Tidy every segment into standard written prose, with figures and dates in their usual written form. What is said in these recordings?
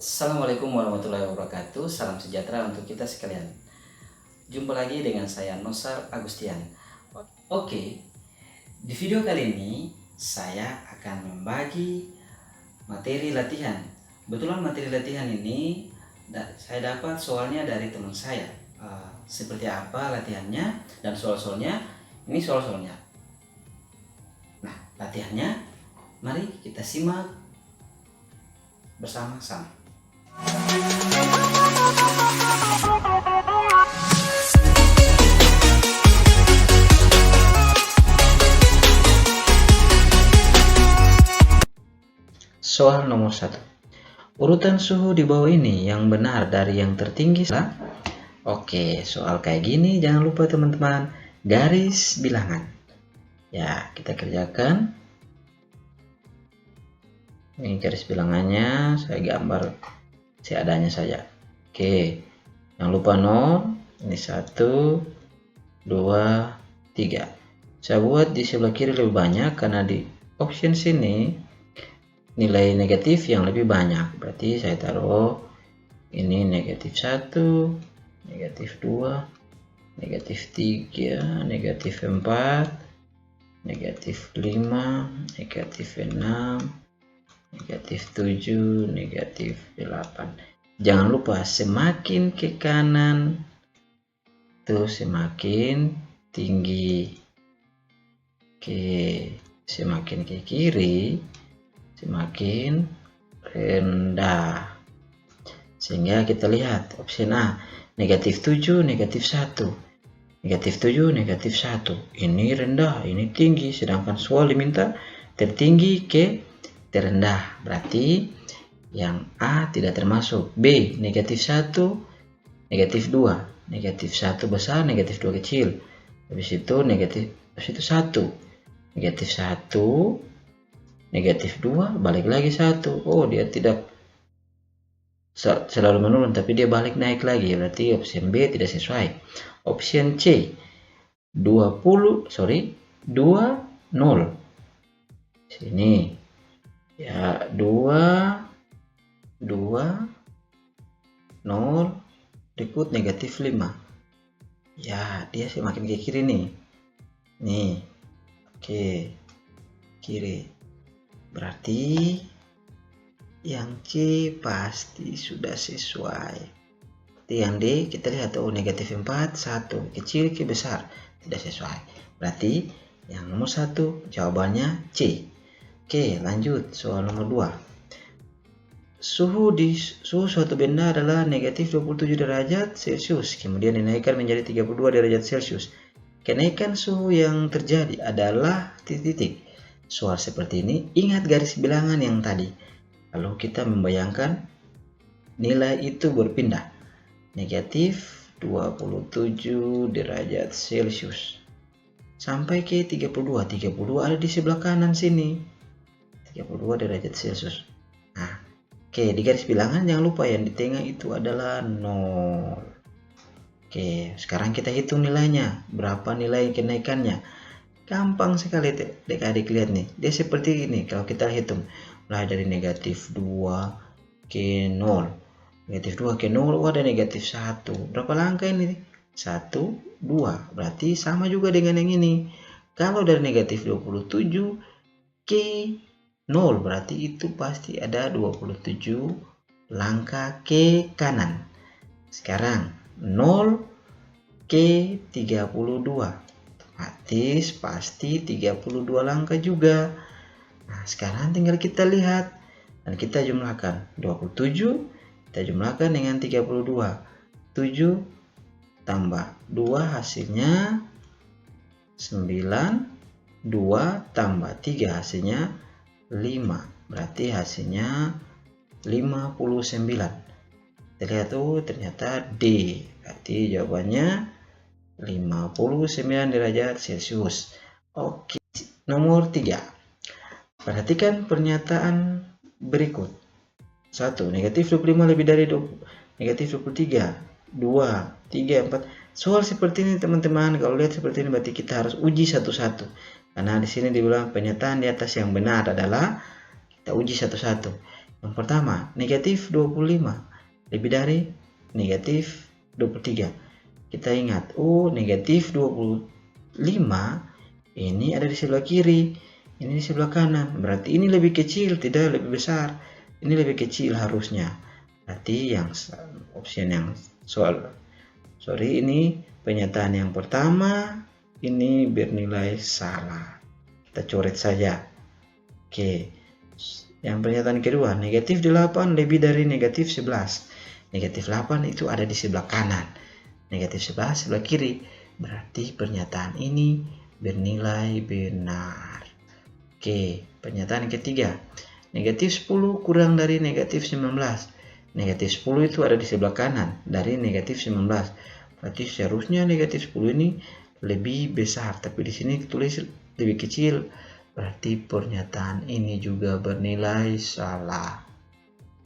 Assalamualaikum warahmatullahi wabarakatuh. Salam sejahtera untuk kita sekalian. Jumpa lagi dengan saya Nosar Agustian. Oke, di video kali ini saya akan membagi materi latihan. Kebetulan materi latihan ini saya dapat soalnya dari teman saya. Seperti apa latihannya dan soal-soalnya. Ini soal-soalnya. Nah, latihannya mari kita simak bersama-sama. Soal nomor 1. Urutan suhu di bawah ini yang benar dari yang tertinggi. Oke, soal kayak gini jangan lupa teman-teman garis bilangan. Ya, kita kerjakan. Ini garis bilangannya saya gambar seadanya saja. Oke, jangan lupa 0. Ini 1, 2, 3. Saya buat di sebelah kiri lebih banyak karena di option sini nilai negatif yang lebih banyak. Berarti saya taruh ini negatif 1, negatif 2, negatif 3, negatif 4, negatif 5, negatif 6, negatif 7, negatif 8. Jangan lupa semakin ke kanan tuh semakin tinggi. Oke, semakin ke kiri semakin rendah. Sehingga kita lihat opsi A, negatif 7, negatif 1. Negatif 7, negatif 1. Ini rendah, ini tinggi. Sedangkan soal diminta tertinggi ke terendah. Berarti yang A tidak termasuk. B, negatif 1, negatif 2. Negatif 1 besar, negatif 2 kecil. Habis itu negatif, habis itu 1. Negatif 1, negatif 2, balik lagi 1. Oh, dia tidak selalu menurun, tapi dia balik naik lagi. Berarti opsi B tidak sesuai. Opsi C, 20, 0. Sini. Ya, 2, 0, berikut negatif 5. Ya, dia semakin ke kiri nih. Nih. Oke. Kiri. Berarti yang C pasti sudah sesuai. Berarti yang D kita lihat negatif 4, 1 kecil ke besar tidak sesuai. Berarti yang nomor 1 jawabannya C. Oke, lanjut soal nomor 2. Suhu suatu benda adalah negatif 27 derajat Celcius, kemudian dinaikkan menjadi 32 derajat Celcius. Kenaikan suhu yang terjadi adalah titik-titik. Soal seperti ini, ingat garis bilangan yang tadi. Lalu kita membayangkan nilai itu berpindah. Negatif 27 derajat Celcius. Sampai ke 32. 32 ada di sebelah kanan sini. 32 derajat Celcius. Nah, oke, di garis bilangan jangan lupa yang di tengah itu adalah 0. Oke, sekarang kita hitung nilainya. Berapa nilai kenaikannya? Gampang sekali adik-adik lihat nih. Dia seperti ini kalau kita hitung. Mulai dari negatif 2 ke 0. Negatif 2 ke 0, ada negatif 1. Berapa langkah ini? 1, 2. Berarti sama juga dengan yang ini. Kalau dari negatif 27 ke 0, berarti itu pasti ada 27 langkah ke kanan. Sekarang 0 ke 32. Otomatis pasti 32 langkah juga. Nah, sekarang tinggal kita lihat dan kita jumlahkan. 27 kita jumlahkan dengan 32. 7 tambah 2 hasilnya 9. 2 tambah 3 hasilnya 5. Berarti hasilnya 59. Kita lihat ternyata D. Berarti jawabannya 59 derajat Celcius. Oke, nomor 3. Perhatikan pernyataan berikut. 1. Negatif 25 lebih dari negatif 23. 2, 3, 4. Soal seperti ini teman-teman, kalau lihat seperti ini berarti kita harus uji satu-satu. Karena di sini dibilang pernyataan di atas yang benar adalah kita uji satu-satu. Yang pertama, negatif 25 lebih dari negatif 23. Kita ingat, negatif 25 ini ada di sebelah kiri, ini di sebelah kanan. Berarti ini lebih kecil, tidak lebih besar. Ini lebih kecil harusnya. Berarti yang option yang ini pernyataan yang pertama ini bernilai salah. Kita coret saja. Oke. Yang pernyataan kedua, negatif 8 lebih dari negatif 11. Negatif 8 itu ada di sebelah kanan. Negatif 11 sebelah kiri. Berarti pernyataan ini bernilai benar. Oke, pernyataan ketiga. Negatif 10 kurang dari negatif 19. Negatif 10 itu ada di sebelah kanan dari negatif 19. Berarti seharusnya negatif 10 ini lebih besar. Tapi di sini tulis lebih kecil. Berarti pernyataan ini juga bernilai salah.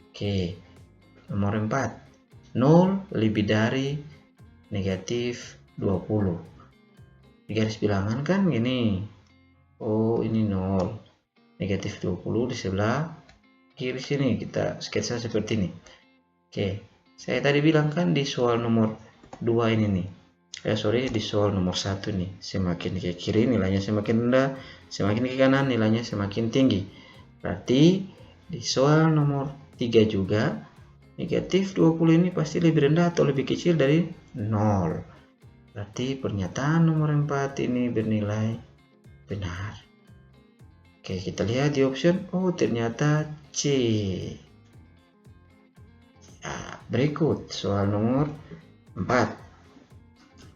Oke, nomor 4. 0 lebih dari negatif 20. Di garis bilangan kan gini. Ini 0. Negatif 20 di sebelah kiri sini. Kita sketsa seperti ini. Oke, saya tadi bilang kan di soal nomor 2 ini nih. Di soal nomor 1 nih, semakin ke kiri nilainya semakin rendah, semakin ke kanan nilainya semakin tinggi. Berarti di soal nomor 3 juga negatif 20 ini pasti lebih rendah atau lebih kecil dari 0. Berarti pernyataan nomor 4 ini bernilai benar. Oke, kita lihat di option. Ternyata C. Ya, berikut soal nomor 4.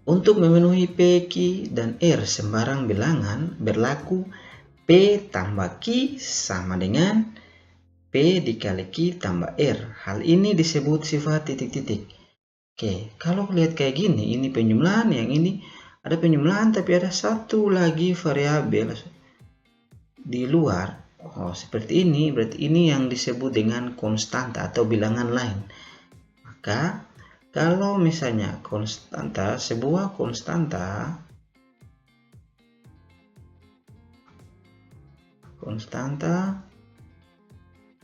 Untuk memenuhi P, Q, dan R sembarang bilangan berlaku P tambah Q sama dengan P dikali Q tambah R. Hal ini disebut sifat titik-titik. Oke, kalau lihat kayak gini, ini penjumlahan, yang ini ada penjumlahan tapi ada satu lagi variabel di luar. Seperti ini, berarti ini yang disebut dengan konstanta atau bilangan lain. Maka kalau misalnya sebuah konstanta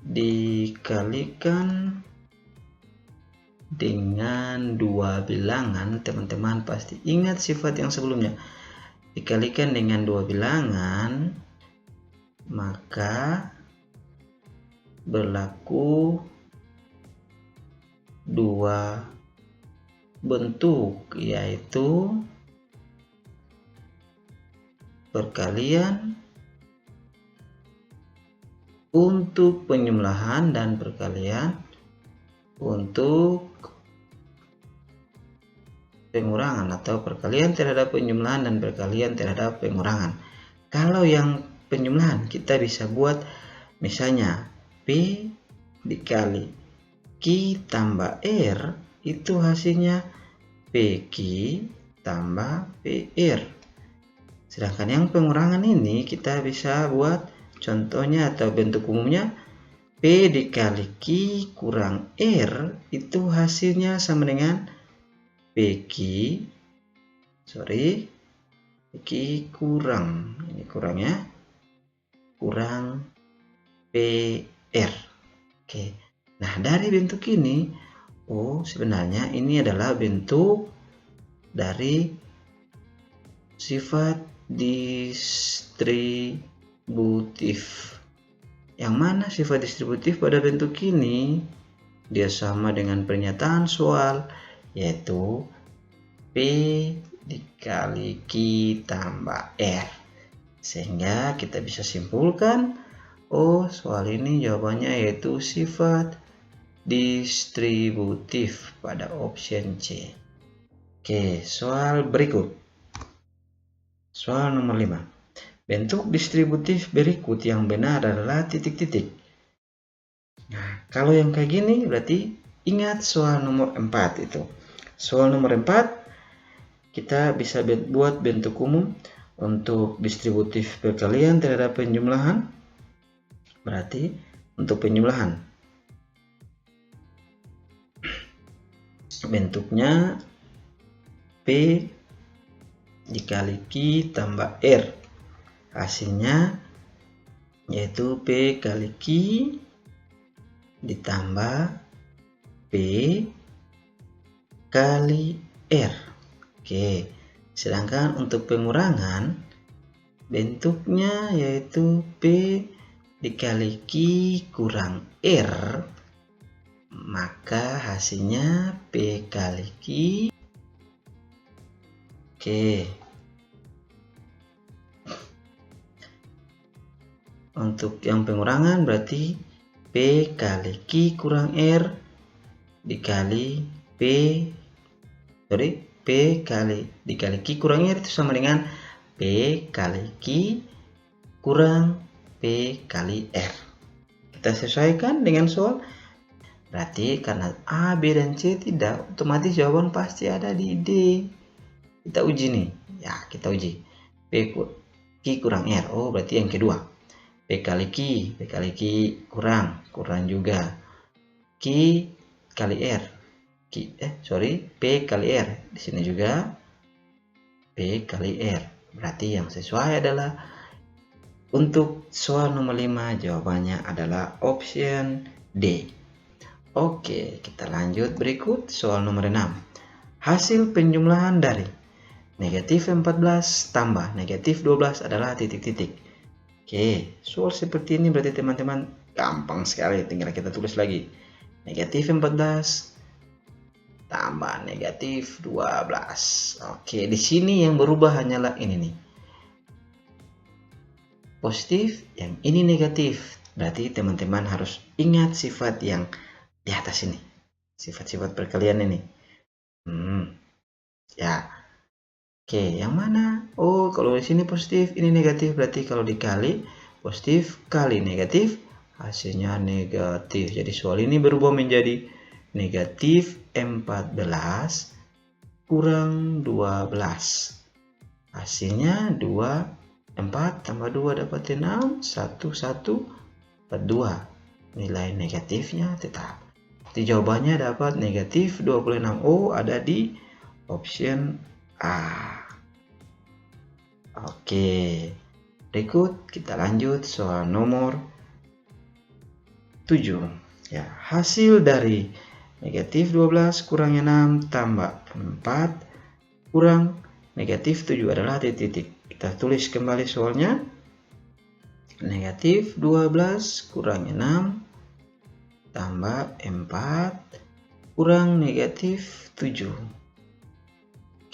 dikalikan dengan dua bilangan, teman-teman pasti ingat sifat yang sebelumnya. Dikalikan dengan dua bilangan, maka berlaku dua bentuk, yaitu perkalian untuk penjumlahan dan perkalian untuk pengurangan, atau perkalian terhadap penjumlahan dan perkalian terhadap pengurangan. Kalau yang penjumlahan kita bisa buat misalnya P dikali Q tambah R, itu hasilnya PQ tambah PR. Sedangkan yang pengurangan ini kita bisa buat contohnya atau bentuk umumnya P dikali Q kurang R, itu hasilnya sama dengan PQ kurang, ini kurangnya, kurang PR. Oke. Nah, dari bentuk ini, sebenarnya ini adalah bentuk dari sifat distributif. Yang mana sifat distributif pada bentuk ini dia sama dengan pernyataan soal, yaitu P dikali Q tambah R. Sehingga kita bisa simpulkan, soal ini jawabannya yaitu sifat distributif pada option C. Oke, soal berikut. Soal nomor 5. Bentuk distributif berikut yang benar adalah titik-titik. Nah, kalau yang kayak gini berarti ingat soal nomor 4 itu. Soal nomor 4 kita bisa buat bentuk umum untuk distributif perkalian terhadap penjumlahan. Berarti untuk penjumlahan bentuknya P dikali Q tambah R. Hasilnya yaitu P kali Q ditambah P kali R. Oke, sedangkan untuk pengurangan bentuknya yaitu P dikali Q kurang R, maka hasilnya P kali Q. Oke, untuk yang pengurangan berarti P kali Q kurang R dikali P kali dikali Q kurang R itu sama dengan P kali Q kurang P kali R. Kita sesuaikan dengan soal. Berarti karena A, B, dan C tidak, otomatis jawaban pasti ada di D. Kita uji nih. Ya, kita uji. P kurang R. Oh, berarti yang kedua. P kali Q kurang juga. Q kali R. P kali R. Di sini juga P kali R. Berarti yang sesuai adalah untuk soal nomor 5 jawabannya adalah option D. Oke, kita lanjut berikut soal nomor 6. Hasil penjumlahan dari negatif 14 tambah negatif 12 adalah titik-titik. Oke, soal seperti ini berarti teman-teman gampang sekali, tinggal kita tulis lagi. Negatif 14 tambah negatif 12. Oke, di sini yang berubah hanyalah ini nih. Positif, yang ini negatif. Berarti teman-teman harus ingat sifat yang di atas ini. Sifat-sifat perkalian ini. Ya. Oke, yang mana? Oh, kalau di sini positif, ini negatif. Berarti kalau dikali positif kali negatif, hasilnya negatif. Jadi soal ini berubah menjadi negatif 14 kurang 12. Hasilnya 4 tambah 2 dapat 6, 1, 42. Nilai negatifnya tetap. Jadi jawabannya dapat negatif 26. Oh, ada di option A. Oke, berikut kita lanjut soal nomor 7. Ya, hasil dari negatif 12 kurang 6 tambah 4 kurang negatif 7 adalah titik-titik. Kita tulis kembali soalnya. Negatif 12 kurang 6 tambah 4 kurang negatif 7.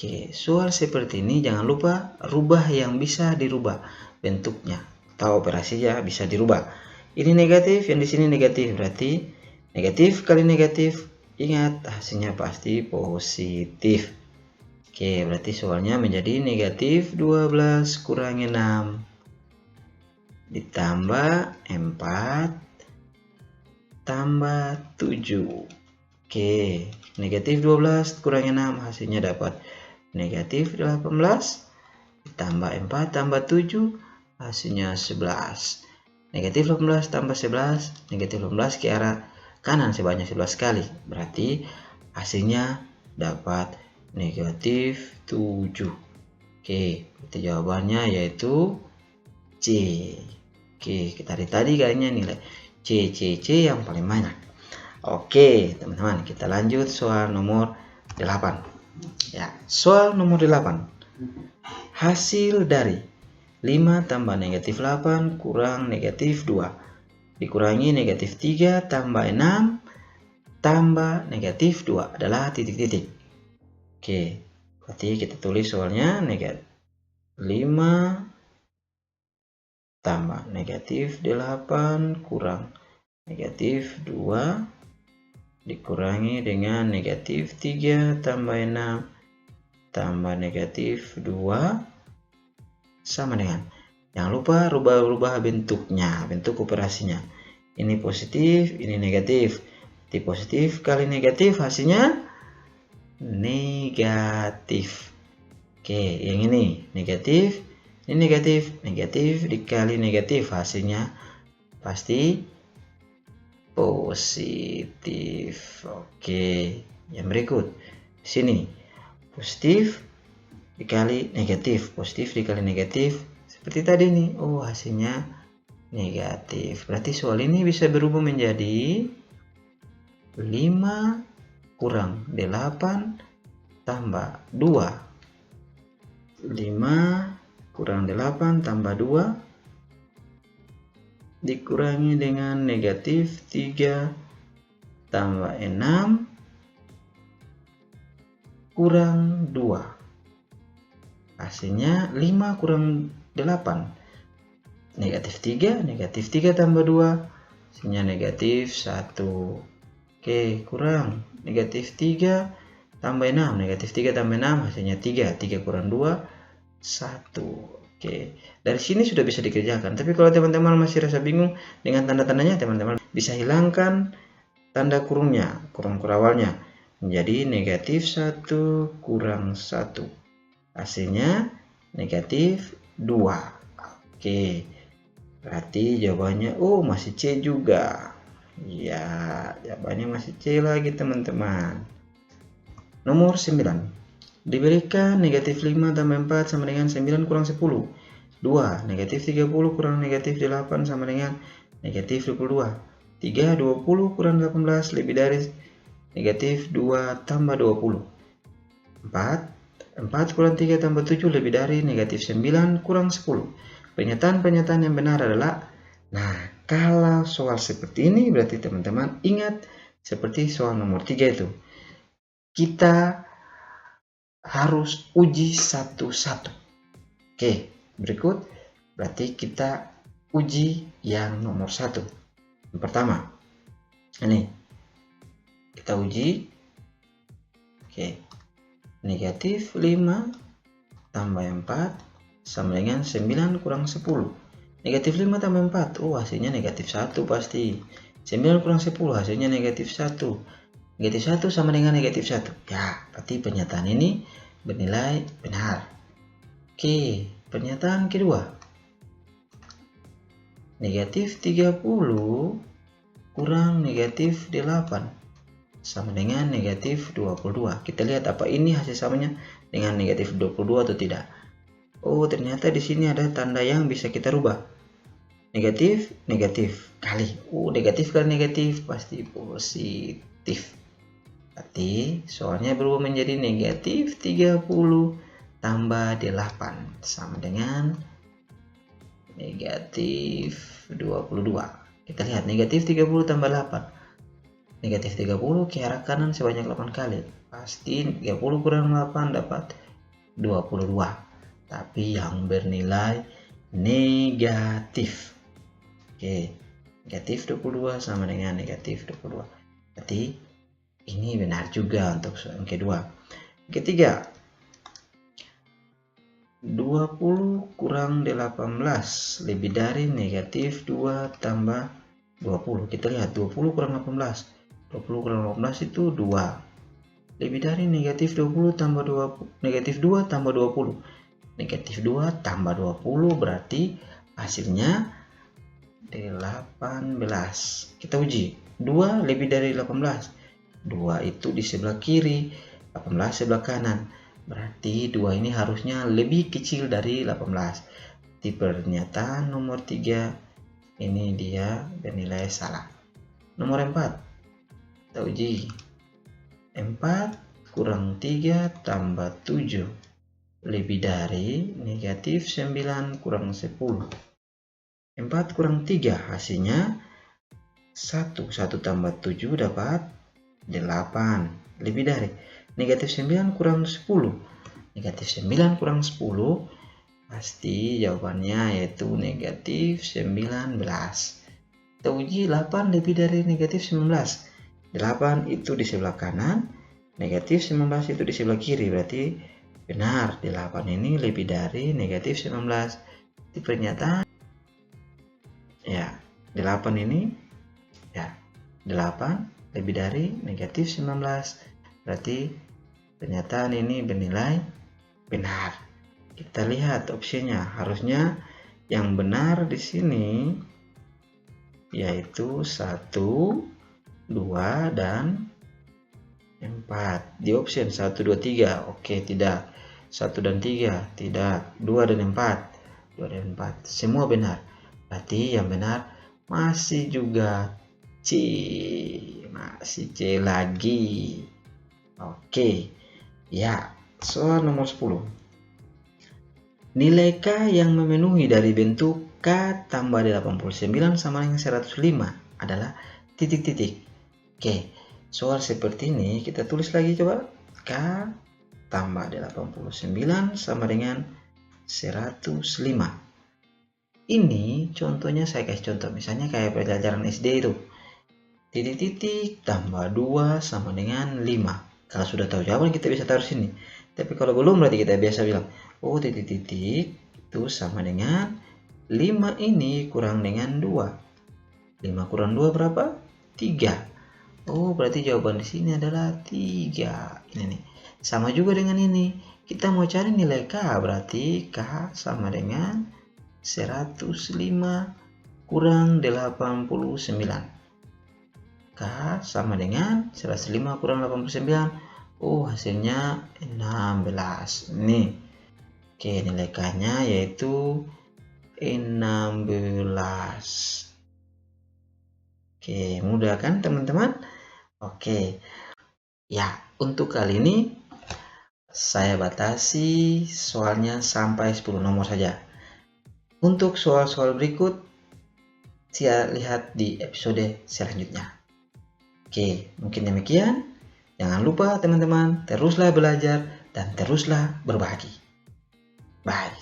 Oke, soal seperti ini jangan lupa rubah yang bisa dirubah bentuknya atau operasinya bisa dirubah. Ini negatif, yang di sini negatif, berarti negatif kali negatif, ingat hasilnya pasti positif. Oke, berarti soalnya menjadi negatif 12 kurang 6 ditambah 4 tambah 7. Oke, negatif 12 kurang 6 hasilnya dapat negatif 18 ditambah 4 tambah 7 hasilnya 11. Negatif 18 tambah 11, negatif 18 ke arah kanan sebanyak 11 kali. Berarti hasilnya dapat negatif 7. Oke, berarti jawabannya yaitu C. Oke, kita dari tadi kayaknya nilai C yang paling banyak. Oke, teman-teman, kita lanjut soal nomor 8. Ya, soal nomor 8. Hasil dari 5 tambah negatif 8 kurang negatif 2 dikurangi negatif 3 tambah 6 tambah negatif 2 adalah titik-titik. Oke, berarti kita tulis soalnya negatif 5 tambah negatif 8 kurang negatif 2 dikurangi dengan negatif 3 tambah 6 tambah negatif 2 sama dengan, jangan lupa rubah-rubah bentuknya, bentuk operasinya. Ini positif, ini negatif. Di positif kali negatif hasilnya negatif. Oke, yang ini negatif, ini negatif, negatif dikali negatif hasilnya pasti positif. Oke, yang berikut di sini positif dikali negatif, positif dikali negatif seperti tadi nih. Oh, hasilnya negatif. Berarti soal ini bisa berubah menjadi 5 kurang 8 tambah 2. 5 kurang 8 tambah 2 dikurangi dengan negatif 3 tambah 6 kurang 2. Hasilnya 5 kurang 8. Negatif 3 tambah 2. Hasilnya negatif 1. Oke, kurang. Negatif 3 tambah 6. Negatif 3 tambah 6 hasilnya 3. 3 kurang 2, 1. Oke, dari sini sudah bisa dikerjakan. Tapi kalau teman-teman masih rasa bingung dengan tanda-tandanya, teman-teman bisa hilangkan tanda kurungnya, kurung awalnya, menjadi negatif 1 kurang 1. Hasilnya negatif 2. Oke, berarti jawabannya masih C juga. Ya, jawabannya masih C lagi teman-teman. Nomor 9. Diberikan negatif 5 tambah 4 sama dengan 9 kurang 10. 2. Negatif 30 kurang negatif 8 sama dengan negatif 22. 3. 20 kurang 18 lebih dari negatif 2 tambah 20. 4. 4 kurang 3 tambah 7 lebih dari negatif 9 kurang 10. Pernyataan-pernyataan yang benar adalah, kalau soal seperti ini berarti teman-teman ingat seperti soal nomor 3 itu. Kita harus uji satu-satu. Oke, berikut berarti kita uji yang nomor 1. Yang pertama, ini kita uji. Oke, negatif 5 tambah 4 sama dengan 9 kurang 10. Negatif 5 tambah 4, hasilnya negatif 1 pasti. 9 kurang 10 hasilnya negatif 1. Negatif 1 sama dengan negatif 1. Ya, berarti pernyataan ini bernilai benar. Oke, pernyataan kedua. Negatif 30 kurang negatif 8 sama dengan negatif 22. Kita lihat apa ini hasil samanya dengan negatif 22 atau tidak. Ternyata di sini ada tanda yang bisa kita rubah. Negatif, negatif kali. Negatif kali negatif pasti positif. Berarti soalnya berubah menjadi negatif 30 tambah 8 sama dengan negatif 22. Kita lihat negatif 30 tambah 8. Negatif 30 ke arah kanan sebanyak 8 kali. Pasti 30 kurang 8 dapat 22. Tapi yang bernilai negatif. Oke, negatif 22 sama dengan negatif 22. Berarti ini benar juga untuk yang kedua. Ketiga, 20 kurang 18 lebih dari negatif 2 tambah 20. Kita lihat 20 kurang 18. 20 kurang 18 itu 2. Lebih dari negatif 20 tambah 20. Negatif 2 tambah 20. Negatif 2 tambah 20 berarti hasilnya 18. Kita uji. 2 lebih dari 18. 2 itu di sebelah kiri, 18 sebelah kanan. Berarti 2 ini harusnya lebih kecil dari 18. Di pernyataan nomor 3 ini dia bernilai salah. Nomor 4. Kita uji. 4 kurang 3 tambah 7 lebih dari negatif 9 kurang 10. 4 kurang 3 hasilnya 1. 1 tambah 7 dapat 8. Lebih dari negatif 9 kurang 10. Negatif 9 kurang 10 pasti jawabannya yaitu negatif 19. Kita uji 8 lebih dari negatif 19. 8 itu di sebelah kanan, negatif 19 itu di sebelah kiri. Berarti benar, 8 ini lebih dari negatif 19. Di pernyataan ya, 8 ini ya, 8 lebih dari negatif 19. Berarti pernyataan ini bernilai benar. Kita lihat opsinya. Harusnya yang benar di sini yaitu 1, 2, dan 4. Di opsi 1, 2, 3. Oke, tidak. 1 dan 3 tidak. 2 dan 4. 2 dan 4. Semua benar. Berarti yang benar masih juga C. masih C lagi. Oke, ya, soal nomor 10. Nilai K yang memenuhi dari bentuk K tambah 89 sama dengan 105 adalah titik-titik. Oke, soal seperti ini kita tulis lagi coba. K tambah 89 sama dengan 105. Ini contohnya saya kasih contoh. Misalnya kayak pelajaran SD itu. Titik-titik tambah 2 sama dengan 5. Kalau sudah tahu jawaban kita bisa taruh sini. Tapi kalau belum berarti kita biasa bilang, oh titik-titik itu sama dengan 5 ini kurang dengan 2. 5 kurang 2 berapa? 3. Oh, berarti jawaban di sini adalah 3. Ini nih. Sama juga dengan ini. Kita mau cari nilai K, berarti K sama dengan 105 kurang 89. K sama dengan 105 kurang 89. Oh, hasilnya 16. Nih. Oke, nilai K-nya yaitu 16. Oke, mudah kan teman-teman? Oke. Ya, untuk kali ini saya batasi soalnya sampai 10 nomor saja. Untuk soal-soal berikut, saya lihat di episode selanjutnya. Oke, mungkin demikian. Jangan lupa teman-teman, teruslah belajar dan teruslah berbagi. Bye.